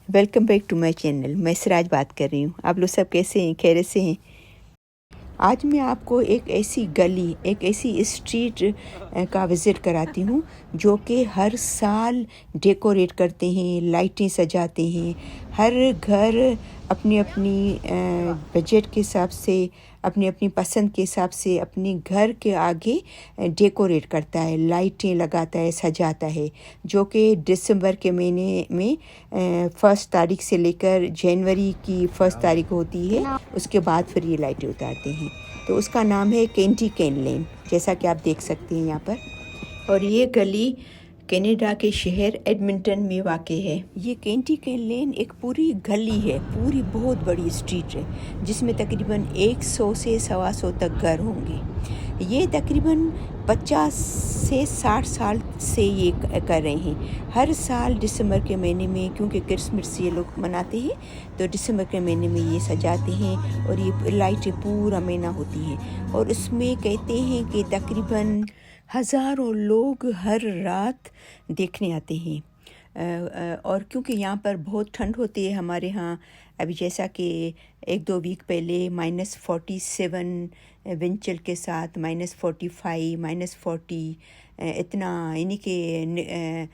Welcome back to my channel. मैं सिराज बात कर रही हूँ। आप लोग सब कैसे हैं? खैरियत से हैं? आज मैं आपको एक ऐसी गली, एक ऐसी स्ट्रीट का विज़िट कराती हूँ जो कि हर साल डेकोरेट करते हैं, लाइटें सजाते हैं। हर घर अपनी अपनी बजट के हिसाब से, अपनी अपनी पसंद के हिसाब से अपने घर के आगे डेकोरेट करता है, लाइटें लगाता है, सजाता है, जो कि दिसंबर के महीने में 1 तारीख से लेकर जनवरी की 1 तारीख होती है। उसके बाद फिर ये लाइटें उतारते हैं। तो उसका नाम है कैंटी कैन लेन, जैसा कि आप देख सकते हैं यहाँ पर। और ये गली कनाडा के शहर एडमिंटन में वाक़ है। ये कैंटी कैन लेन एक पूरी गली है, पूरी बहुत बड़ी स्ट्रीट है, जिसमें तकरीबन 100 से 125 तक घर होंगे। ये तकरीबन 50 से 60 साल से ये कर रहे हैं। हर साल दिसंबर के महीने में, क्योंकि क्रिसमस ये लोग मनाते हैं, तो दिसंबर के महीने में ये सजाते हैं और ये लाइटें पूरा महीना होती हैं। और उसमें कहते हैं कि तकरीबन हज़ारों लोग हर रात देखने आते हैं। और क्योंकि यहाँ पर बहुत ठंड होती है हमारे यहाँ, अभी जैसा कि 1-2 वीक पहले -47 विंड चिल के साथ -45, -40 इतना, यानी कि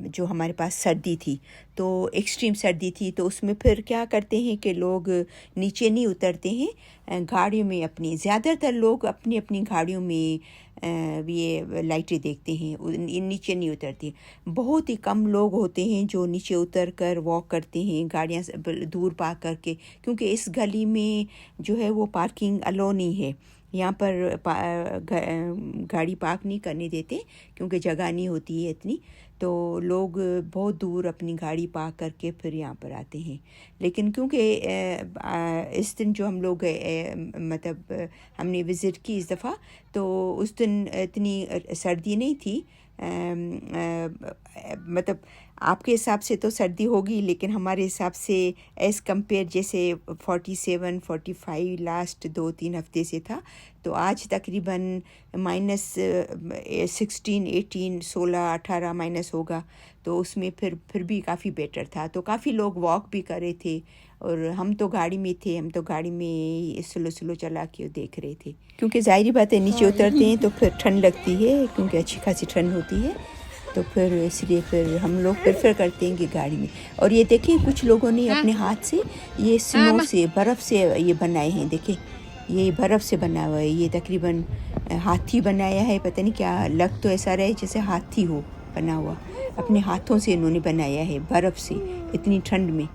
जो हमारे पास सर्दी थी, तो एक्सट्रीम सर्दी थी। तो उसमें फिर क्या करते हैं कि लोग नीचे नहीं उतरते हैं, गाड़ियों में अपनी, ज़्यादातर लोग अपनी अपनी गाड़ियों में ये लाइटें देखते हैं, नीचे नहीं उतरती। बहुत ही कम लोग होते हैं जो नीचे उतर कर वॉक करते हैं, गाड़ियाँ दूर पार्क करके, क्योंकि इस गली में जो है वो पार्किंग अलो नहीं है। यहाँ पर गाड़ी पार्क नहीं करने देते, क्योंकि जगह नहीं होती है इतनी। तो लोग बहुत दूर अपनी गाड़ी पार्क करके फिर यहाँ पर आते हैं। लेकिन क्योंकि इस दिन जो हम लोग मतलब हमने विज़िट की इस दफ़ा, तो उस दिन इतनी सर्दी नहीं थी। मतलब आपके हिसाब से तो सर्दी होगी, लेकिन हमारे हिसाब से एज़ कंपेयर, जैसे 47, 45 लास्ट 2-3 हफ्ते से था, तो आज तकरीबन -16, 18, 16, 18 माइनस होगा। तो उसमें फिर भी काफ़ी बेटर था। तो काफ़ी लोग वॉक भी कर रहे थे, और हम तो गाड़ी में थे, हम तो गाड़ी में स्लो चला के देख रहे थे, क्योंकि ज़ाहिर बात है नीचे उतरते हैं तो फिर ठंड लगती है, क्योंकि अच्छी खासी ठंड होती है। तो फिर इसलिए फिर हम लोग प्रेफर करते हैं कि गाड़ी में। और ये देखिए, कुछ लोगों ने अपने हाथ से ये स्नो से, बर्फ़ से ये बनाए हैं। देखिए, ये बर्फ़ से बना हुआ है। ये तकरीबन हाथी बनाया है, पता नहीं क्या, लग तो ऐसा रहा है जैसे हाथी हो बना हुआ। अपने हाथों से इन्होंने बनाया है बर्फ़ से, इतनी ठंड में।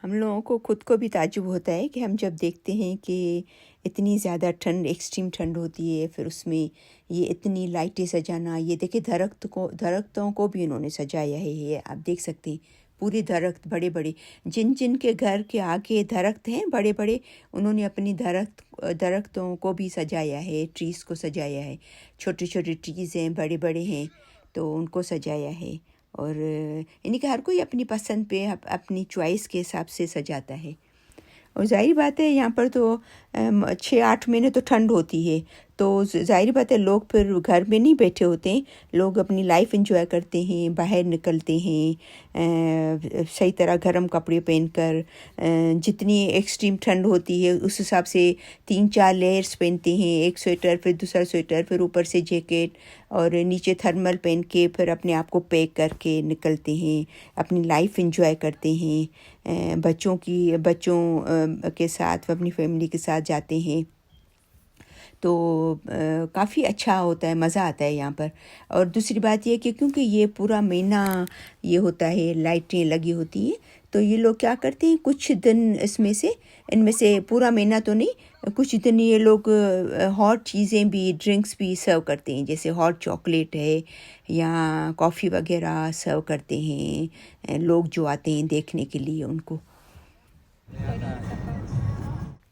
हम लोगों को खुद को भी ताज्जुब होता है कि हम जब देखते हैं कि इतनी ज़्यादा ठंड, एक्सट्रीम ठंड होती है, फिर उसमें ये इतनी लाइटें सजाना। ये देखिए, दरख्तों को भी इन्होंने सजाया है। ये आप देख सकते हैं, पूरे दरख्त बड़े बड़े, जिन के घर के आगे दरख्त हैं बड़े बड़े, उन्होंने अपनी दरख्तों को भी सजाया है, ट्रीज़ को सजाया है। छोटे छोटे ट्रीज़ हैं, बड़े बड़े हैं, तो उनको सजाया है। और यानी कि हर कोई अपनी पसंद पे, अपनी चॉइस के हिसाब से सजाता है। और ज़ाहिर बात है, यहाँ पर तो 6-8 महीने तो ठंड होती है, तो ज़ाहिर बात है लोग फिर घर में नहीं बैठे होते हैं। लोग अपनी लाइफ एंजॉय करते हैं, बाहर निकलते हैं, सही तरह गर्म कपड़े पहनकर। जितनी एक्सट्रीम ठंड होती है उस हिसाब से 3-4 लेयर्स पहनते हैं, एक स्वेटर, फिर दूसरा स्वेटर, फिर ऊपर से जैकेट, और नीचे थर्मल पहन के फिर अपने आप को पैक करके निकलते हैं, अपनी लाइफ एंजॉय करते हैं। बच्चों के साथ, अपनी फैमिली के साथ जाते हैं, तो काफ़ी अच्छा होता है, मज़ा आता है यहाँ पर। और दूसरी बात ये कि क्योंकि ये पूरा महीना ये होता है, लाइटें लगी होती हैं, तो ये लोग क्या करते हैं, कुछ दिन इनमें से पूरा महीना तो नहीं, कुछ दिन ये लोग हॉट चीज़ें भी, ड्रिंक्स भी सर्व करते हैं, जैसे हॉट चॉकलेट है या कॉफ़ी वगैरह सर्व करते हैं लोग जो आते हैं देखने के लिए उनको।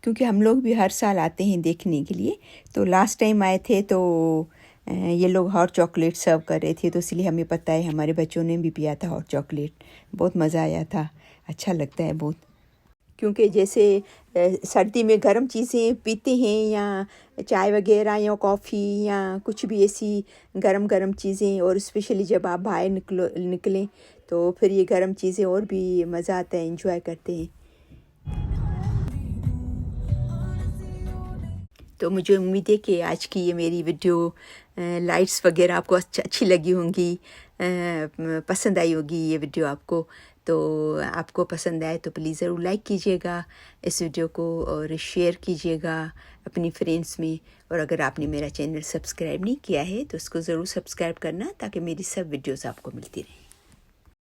क्योंकि हम लोग भी हर साल आते हैं देखने के लिए, तो लास्ट टाइम आए थे तो ये लोग हॉट चॉकलेट सर्व कर रहे थे, तो इसलिए हमें पता है, हमारे बच्चों ने भी पिया था हॉट चॉकलेट। बहुत मज़ा आया था, अच्छा लगता है बहुत। क्योंकि जैसे सर्दी में गर्म चीज़ें पीते हैं, या चाय वगैरह या कॉफ़ी या कुछ भी ऐसी गरम चीज़ें, और स्पेशली जब आप बाहर निकलें तो फिर ये गर्म चीज़ें और भी मज़ा आता है, एंजॉय करते हैं। तो मुझे उम्मीद है कि आज की ये मेरी वीडियो लाइट्स वगैरह आपको अच्छी लगी होंगी, पसंद आई होगी ये वीडियो आपको। तो आपको पसंद आए तो प्लीज़ ज़रूर लाइक कीजिएगा इस वीडियो को और शेयर कीजिएगा अपनी फ्रेंड्स में। और अगर आपने मेरा चैनल सब्सक्राइब नहीं किया है तो इसको ज़रूर सब्सक्राइब करना, ताकि मेरी सब वीडियोस आपको मिलती रहें।